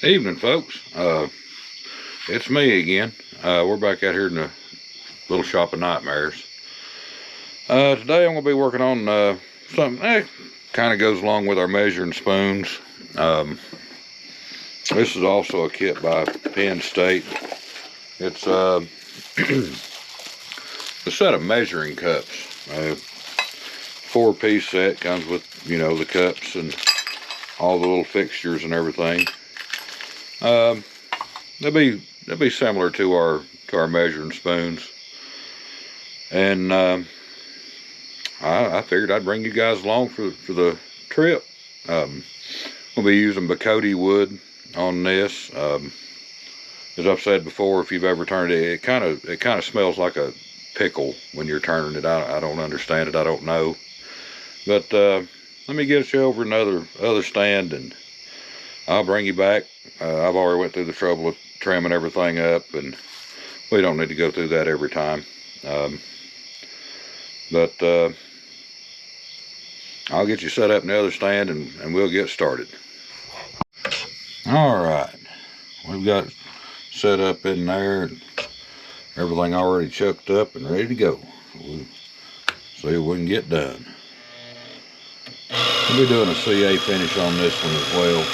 Evening, folks. It's me again. We're back out here in the little shop of nightmares. Today I'm going to be working on something that kind of goes along with our measuring spoons. This is also a kit by Penn State. It's a set of measuring cups. 4-piece set, comes with, the cups and all the little fixtures and everything. They'll be similar to our measuring spoons, and I figured I'd bring you guys along for the trip. We'll be using bocote wood on this. As I've said before, if you've ever turned it, it kind of smells like a pickle when you're turning it. I don't understand it. I don't know, but let me get you over another stand and I'll bring you back. I've already went through the trouble of trimming everything up, and we don't need to go through that every time. But I'll get you set up in the other stand and we'll get started. All right, we've got it set up in there, and everything already chucked up and ready to go. We'll see what we can get done. We'll be doing a CA finish on this one as well.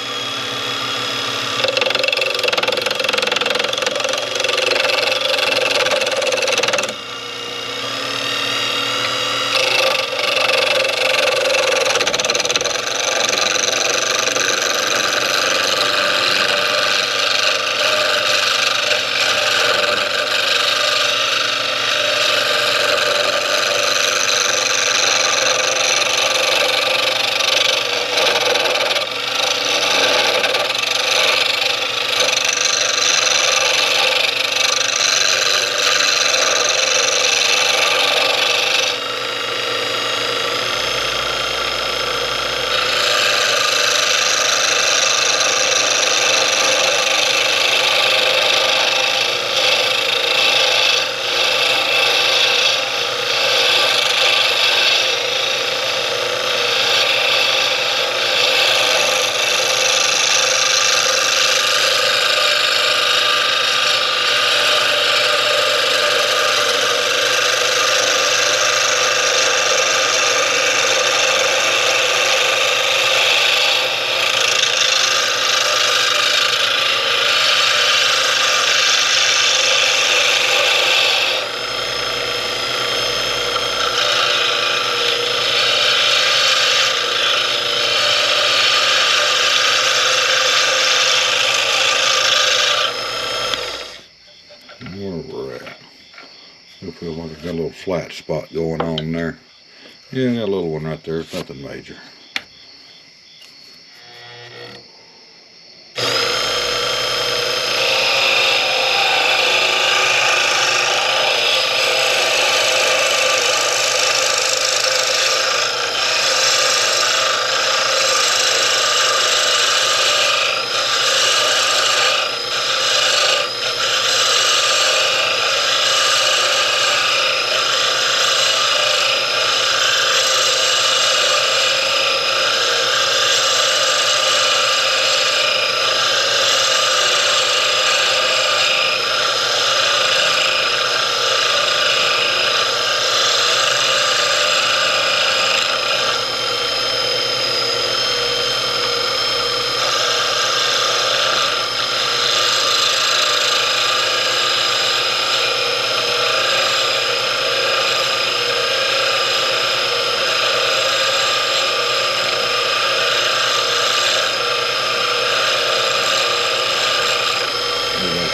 Where we're at. I feel like I got a little flat spot going on there. Yeah, I got a little one right there. It's nothing major.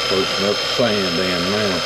Pushing up the sand in now.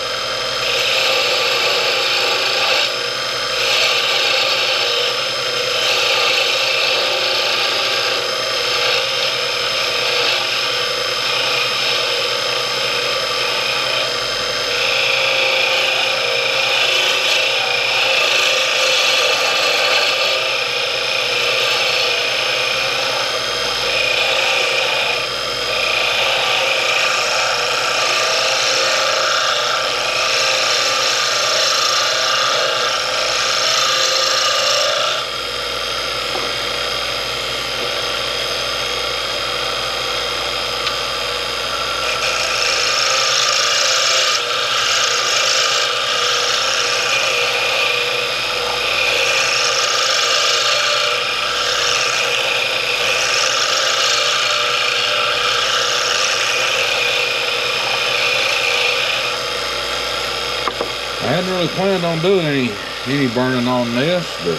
hadn't really planned on doing any burning on this, but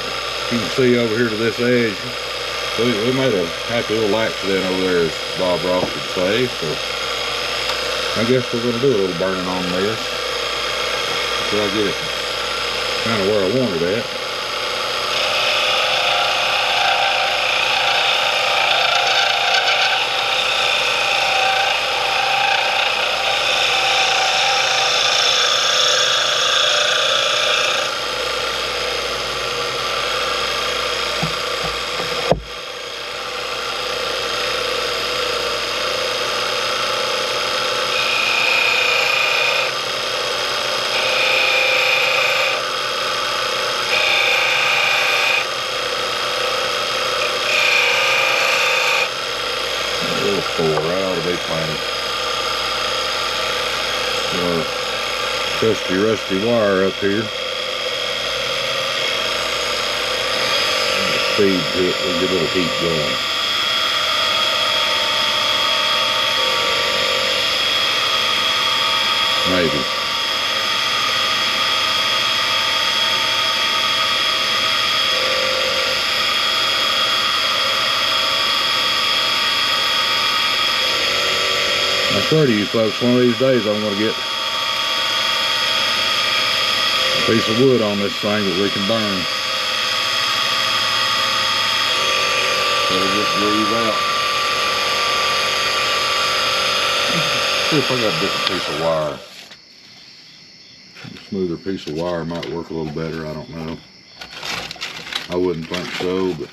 you can see over here to this edge, we made a happy little accident over there, as Bob Ross would say. So I guess we're going to do a little burning on this until I get it kind of where I want it at. Trusty rusty wire up here. Speed to it, we'll get a little heat going. Maybe. I swear to you folks, one of these days I'm going to get piece of wood on this thing that we can burn. It'll just breathe out. See if I got a different piece of wire. A smoother piece of wire might work a little better, I don't know. I wouldn't think so, but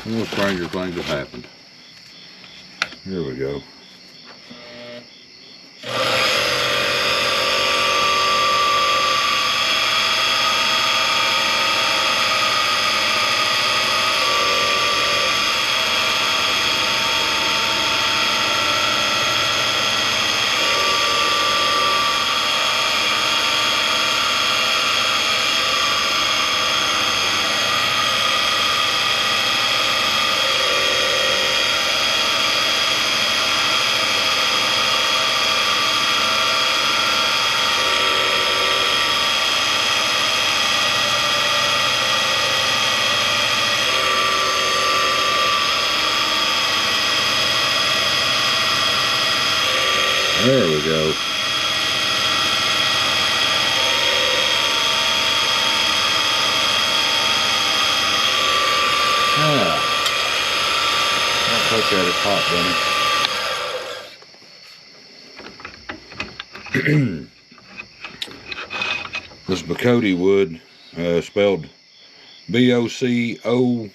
more stranger things have happened. Here we go. There we go. Don't touch that, it's hot, Bunny. This bocote wood, spelled B-O-C-O-T-E,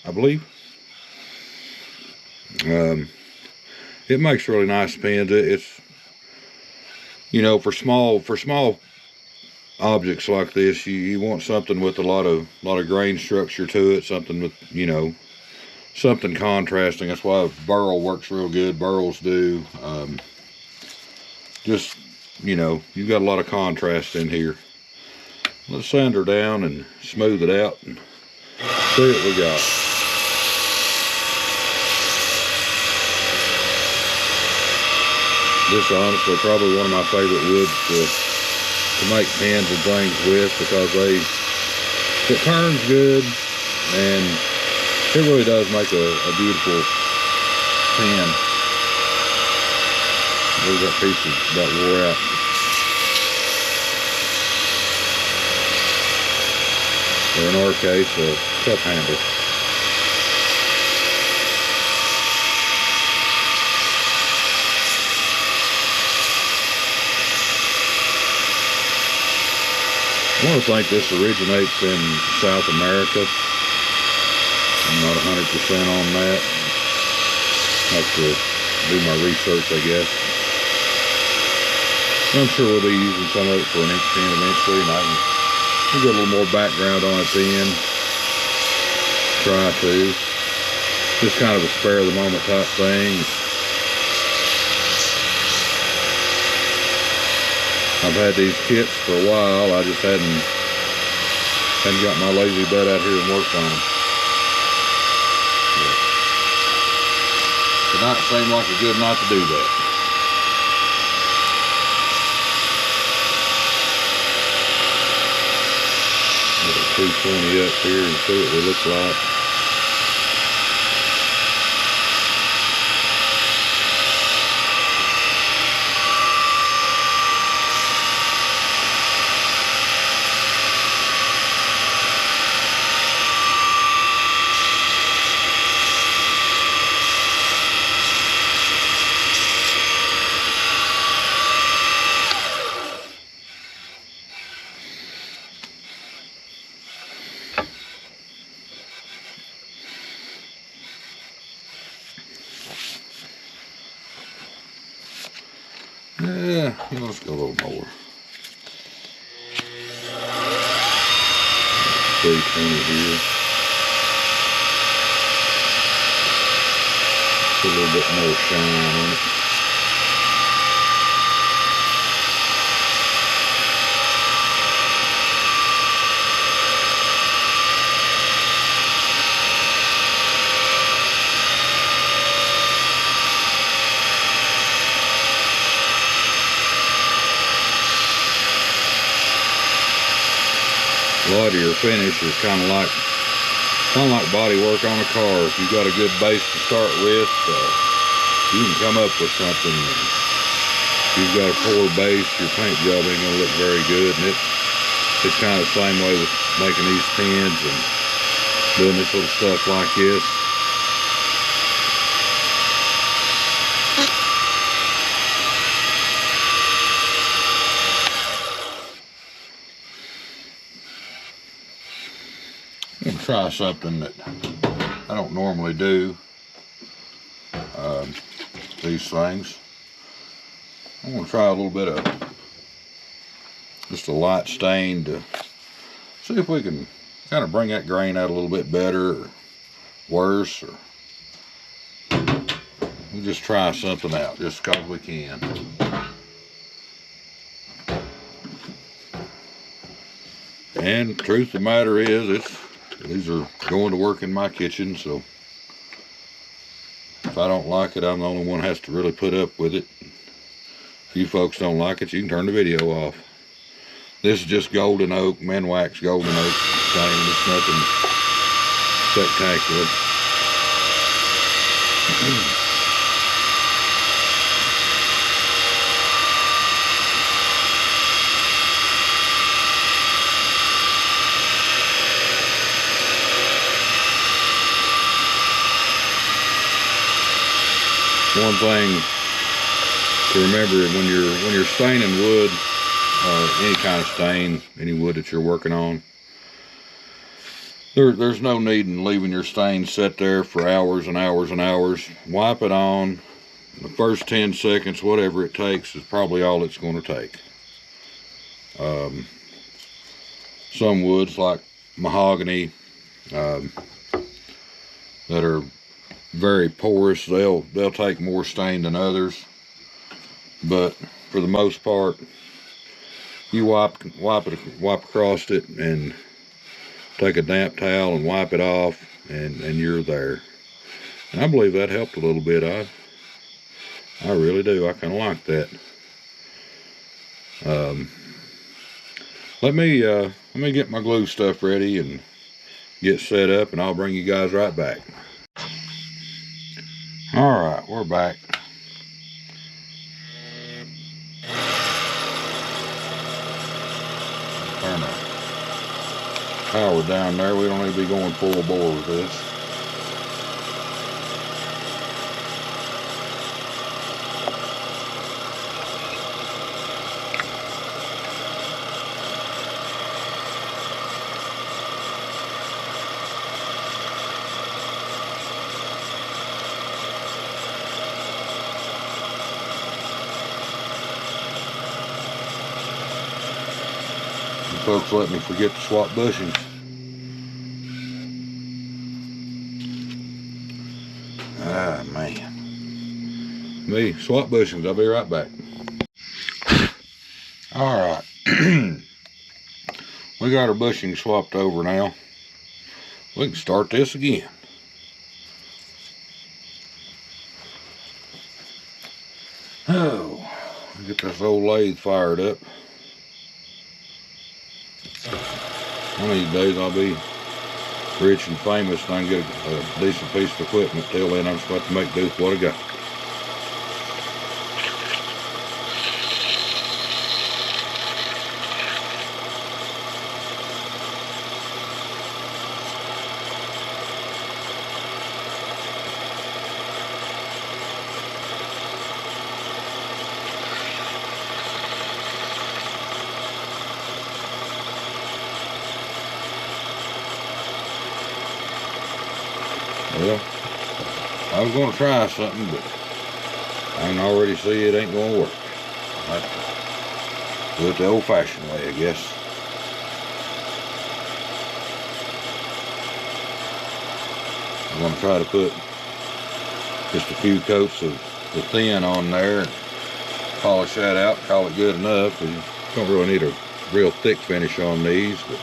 I believe. It makes really nice pins. It's, you know, for small objects like this, you want something with a lot of grain structure to it, something with, you know, something contrasting. That's why burl works real good. Burls do. Just, you know, you've got a lot of contrast in here. Let's sand her down and smooth it out and see what we got. This is honestly probably one of my favorite woods to make pins and things with, because it turns good and it really does make a beautiful pin. There's that piece that wore out. Or in our case, a cup handle. I want to think this originates in South America. I'm not 100% on that. Have to do my research, I guess. I'm sure we'll be using some of it for an inch pin eventually, and I can get a little more background on it then. Try to. Just kind of a spare of the moment type thing. I've had these kits for a while. I just hadn't got my lazy butt out here and worked on them. Tonight seemed like a good night to do that. 220 up here and see what they look like. Yeah, let's go a little more. 320 here. Put a little bit more shine on it. A lot of your finish is kind of like body work on a car. If you've got a good base to start with, you can come up with something. If you've got a poor base, your paint job ain't gonna look very good. And it's kind of the same way with making these pins and doing this little stuff like this. I'm gonna try something that I don't normally do. These things. I'm gonna try a little bit of just a light stain to see if we can kind of bring that grain out a little bit better or worse, or we'll just try something out just because we can. And the truth of the matter is, these are going to work in my kitchen, so if I don't like it, I'm the only one that has to really put up with it. If you folks don't like it, you can turn the video off. This is just golden oak, Minwax golden oak stain. It's nothing spectacular. One thing to remember when you're staining wood, any kind of stain, any wood that you're working on, there's no need in leaving your stain set there for hours and hours and hours. Wipe it on. The first 10 seconds, whatever it takes, is probably all it's going to take. Some woods like mahogany that are very porous, they'll take more stain than others, but for the most part, you wipe across it and take a damp towel and wipe it off, and you're there. And I believe that helped a little bit. I really do. I kind of like that. Let me get my glue stuff ready and get set up, and I'll bring you guys right back. All right, we're back. Turn the power down there. We don't need to be going full bore with this. Folks let me forget to swap bushings. Ah, man. Me, swap bushings. I'll be right back. Alright. We got our bushings swapped over now. We can start this again. Oh, get this old lathe fired up. One of these days I'll be rich and famous and I can get a decent piece of equipment. Till then, I'm just about to make do with what I got. Well, I was going to try something, but I can already see it ain't going to work. I have to do it the old-fashioned way, I guess. I'm going to try to put just a few coats of the thin on there and polish that out, call it good enough. You don't really need a real thick finish on these, but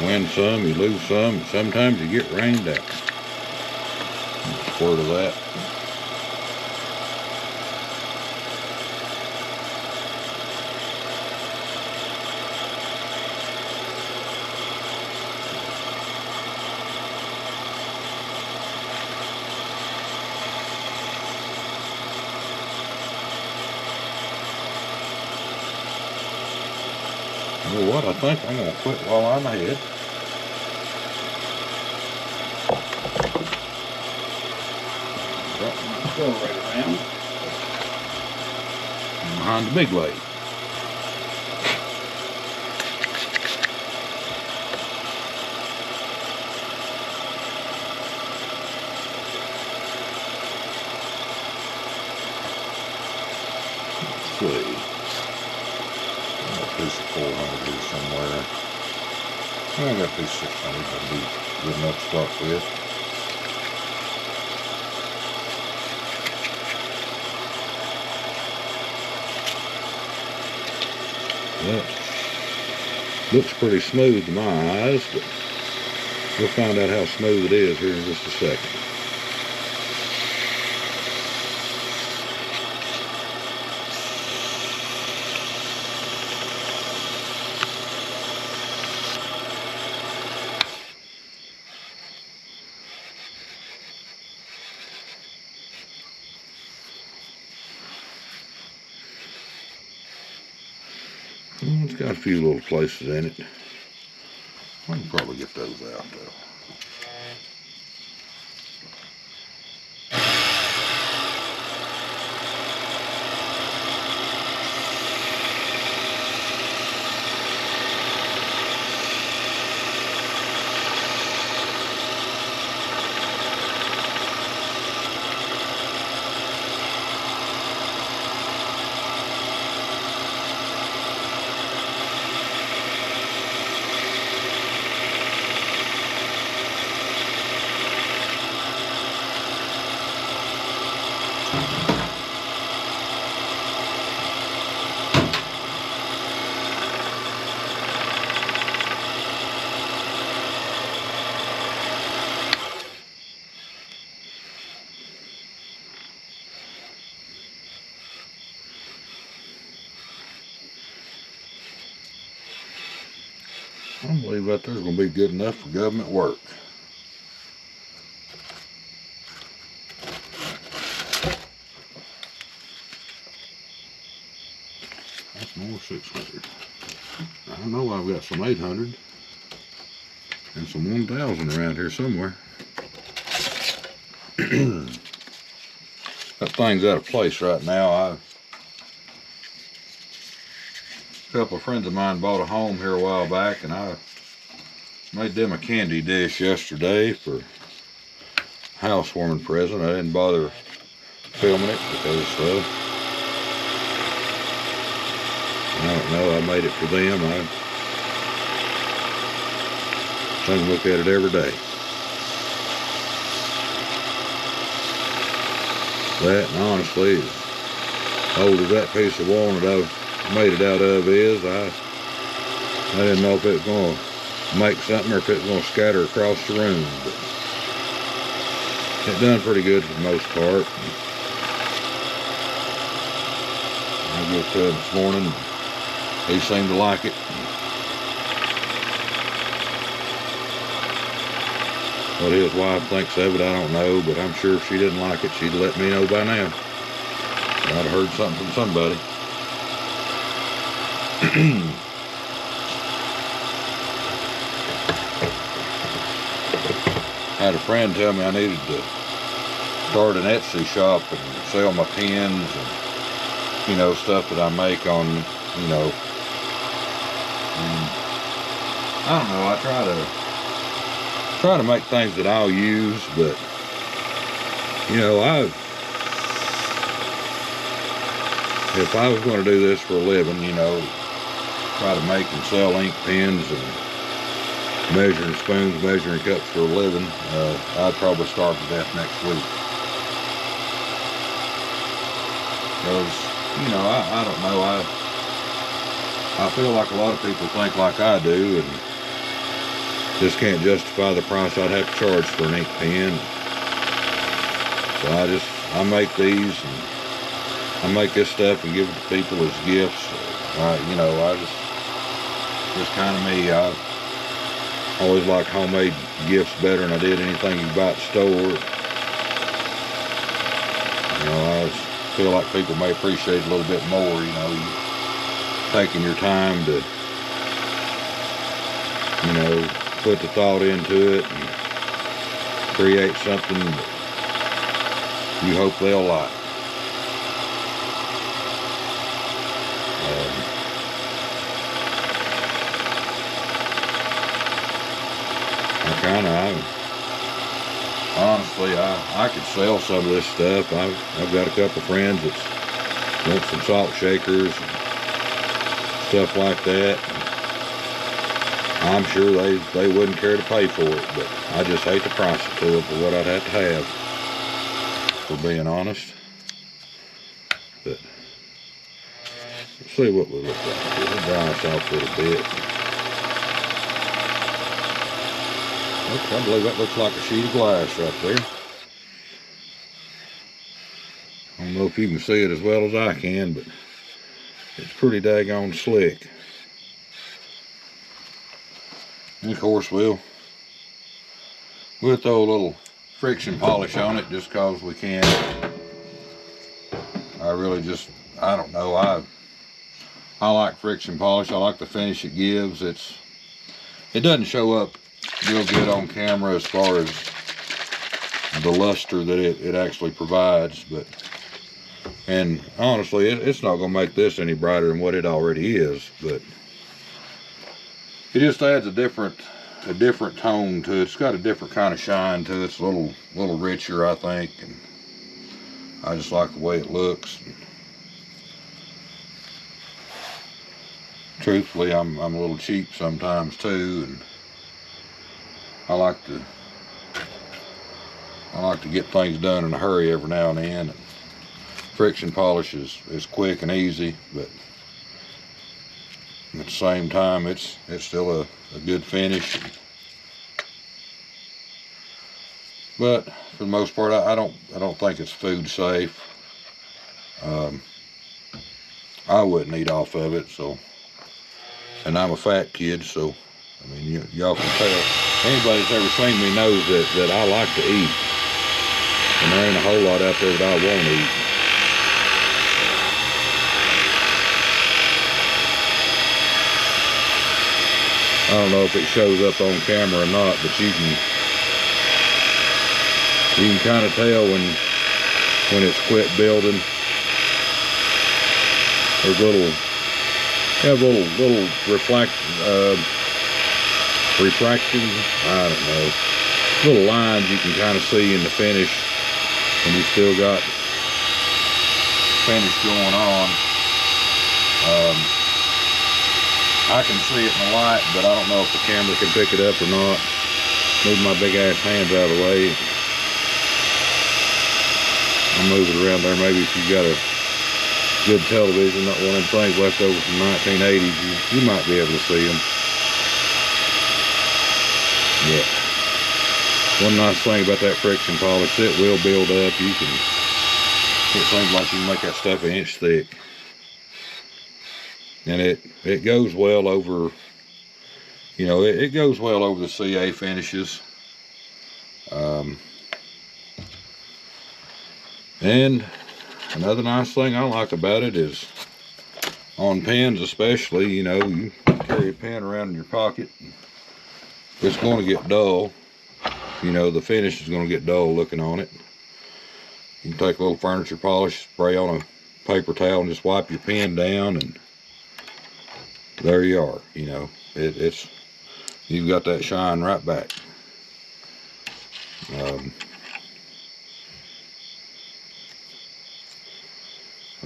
win some, you lose some, and sometimes you get rained out. A squirt of that. You know what? I think I'm going to quit while I'm ahead. Drop my accelerator around. And behind the big lathe. Let's see. Piece of 400 here somewhere. I got these 600, that'll be good enough to start with. That looks pretty smooth to my eyes, but we'll find out how smooth it is here in just a second. It's got a few little places in it. I can probably get those out though. I believe that there's going to be good enough for government work. That's more 600. I know I've got some 800 and some 1,000 around here somewhere. That thing's out of place right now. A couple of friends of mine bought a home here a while back, and I made them a candy dish yesterday for housewarming present. I didn't bother filming it because I don't know, I made it for them. I think look at it every day. That, and honestly, as old as that piece of walnut I've made it out of is, I didn't know if it was going to make something or if it's going to scatter across the room. But it done pretty good for the most part. I gave it to him this morning. He seemed to like it. What his wife thinks of it, I don't know, but I'm sure if she didn't like it, she'd let me know by now. I'd have heard something from somebody. I had a friend tell me I needed to start an Etsy shop and sell my pens and, you know, stuff that I make on, you know. And I don't know, I try to make things that I'll use, but, you know, if I was going to do this for a living, you know, try to make and sell ink pens and measuring spoons, measuring cups for a living, I'd probably starve to death next week. Because, you know, I don't know, I feel like a lot of people think like I do, and just can't justify the price I'd have to charge for an ink pen. So I make these, and I make this stuff and give it to people as gifts. You know, just kind of me. I always like homemade gifts better than I did anything you buy at the store. You know, I just feel like people may appreciate it a little bit more, you know, you taking your time to, you know, put the thought into it and create something that you hope they'll like. Honestly, I could sell some of this stuff. I've got a couple friends that want some salt shakers and stuff like that. I'm sure they wouldn't care to pay for it, but I just hate to price it to them for what I'd have to have, for being honest. But let's see what we look like. We'll dry us off a little bit. I believe that looks like a sheet of glass right there. I don't know if you can see it as well as I can, but it's pretty daggone slick. And of course we'll throw a little friction polish on it just cause we can. I don't know, I like friction polish. I like the finish it gives. It doesn't show up real good on camera as far as the luster that it actually provides, and honestly it's not going to make this any brighter than what it already is, but it just adds a different tone to it. It's got a different kind of shine to it. It's a little richer, I think, and I just like the way it looks. Truthfully, I'm a little cheap sometimes too, and I like to get things done in a hurry every now and then. And friction polish is quick and easy, but at the same time, it's still a good finish. But for the most part, I don't think it's food safe. I wouldn't eat off of it, so. And I'm a fat kid, so I mean, y'all can tell. Anybody that's ever seen me knows that I like to eat. And there ain't a whole lot out there that I won't eat. I don't know if it shows up on camera or not, but you can kind of tell when it's quit building. There's little refraction, I don't know, little lines you can kind of see in the finish, and you still got finish going on. I can see it in the light, but I don't know if the camera can pick it up or not. Move my big ass hands out of the way. I'll move it around there. Maybe if you've got a good television, not one of them things left over from 1980s, you might be able to see them. But one nice thing about that friction polish, it will build up. It seems like you can make that stuff 1 inch thick. And it goes well over, you know, it goes well over the CA finishes. And another nice thing I like about it is, on pens especially, you know, you carry a pen around in your pocket, it's going to get dull. You know, the finish is going to get dull looking on it. You can take a little furniture polish, spray on a paper towel, and just wipe your pen down, and there you are. You know, you've got that shine right back.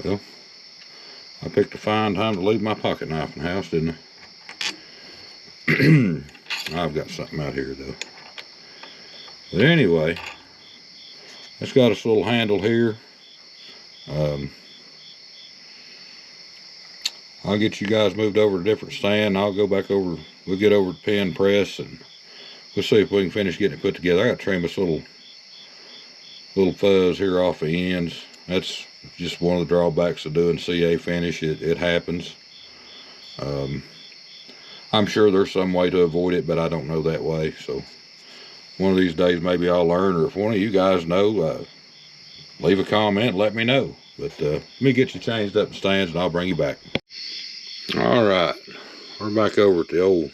Well, I picked a fine time to leave my pocket knife in the house, didn't I? I've got something out here though. But anyway, it's got this little handle here. I'll get you guys moved over to a different stand. I'll go back over, we'll get over to pen press, and we'll see if we can finish getting it put together. I got to trim this little fuzz here off the ends. That's just one of the drawbacks of doing CA finish. It happens. I'm sure there's some way to avoid it, but I don't know that way. So one of these days maybe I'll learn, or if one of you guys know, leave a comment and let me know. But let me get you changed up in stands and I'll bring you back. All right, we're back over at the old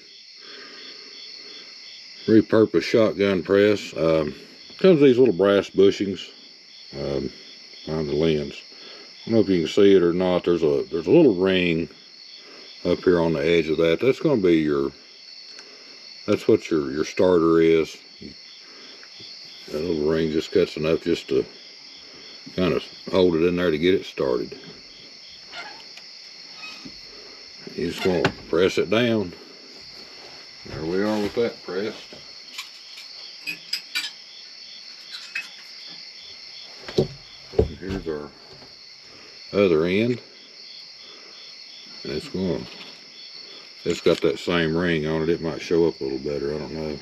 repurposed shotgun press. Comes with these little brass bushings on the lens. I don't know if you can see it or not. There's a little ring up here on the edge of that. That's going to be that's what your starter is. That little ring just cuts enough just to kind of hold it in there to get it started. You just want to press it down. There we are with that pressed. And here's our other end. And it's got that same ring on it. It might show up a little better, I don't know.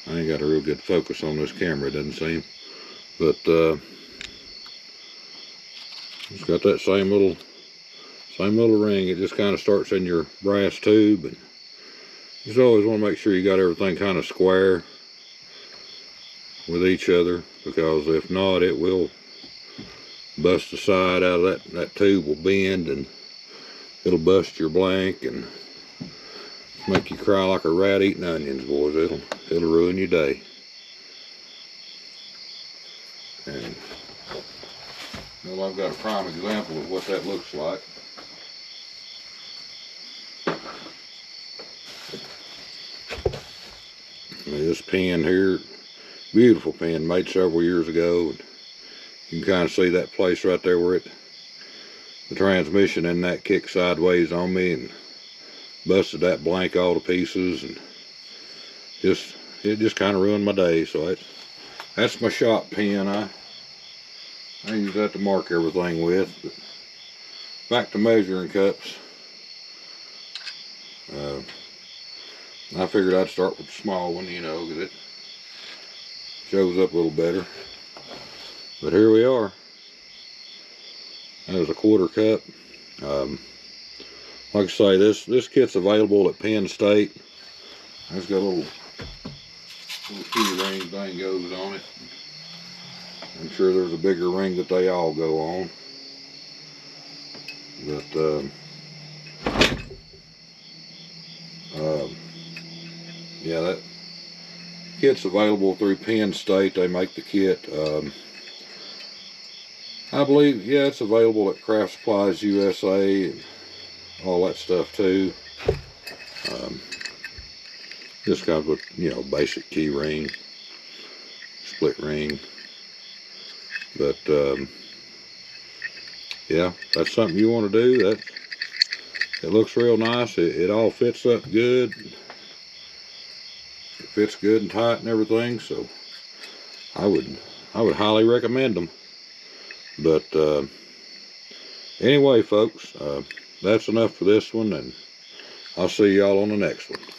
I ain't got a real good focus on this camera, it doesn't seem. But it's got that same little ring. It just kind of starts in your brass tube, and you just always want to make sure you got everything kind of square with each other, because if not, it will bust the side out of that tube will bend, and it'll bust your blank and make you cry like a rat eating onions, boys. It'll ruin your day. And well, I've got a prime example of what that looks like. This pen here, beautiful pen, made several years ago. You can kind of see that place right there where the transmission in that kicked sideways on me and busted that blank all to pieces, and it just kind of ruined my day. So that's my shop pen. I use that to mark everything with. But back to measuring cups. I figured I'd start with the small one, you know, because it shows up a little better. But here we are. There's a 1/4 cup. Like I say, this kit's available at Penn State. It's got a little key ring thing goes on it. I'm sure there's a bigger ring that they all go on. But yeah, that kit's available through Penn State. They make the kit. I believe, yeah, it's available at Craft Supplies USA and all that stuff too. Just kind of a, you know, basic key ring, split ring. But yeah, that's something you want to do. It looks real nice. It all fits up good. It fits good and tight and everything. So I would highly recommend them. But anyway, folks, that's enough for this one, and I'll see y'all on the next one.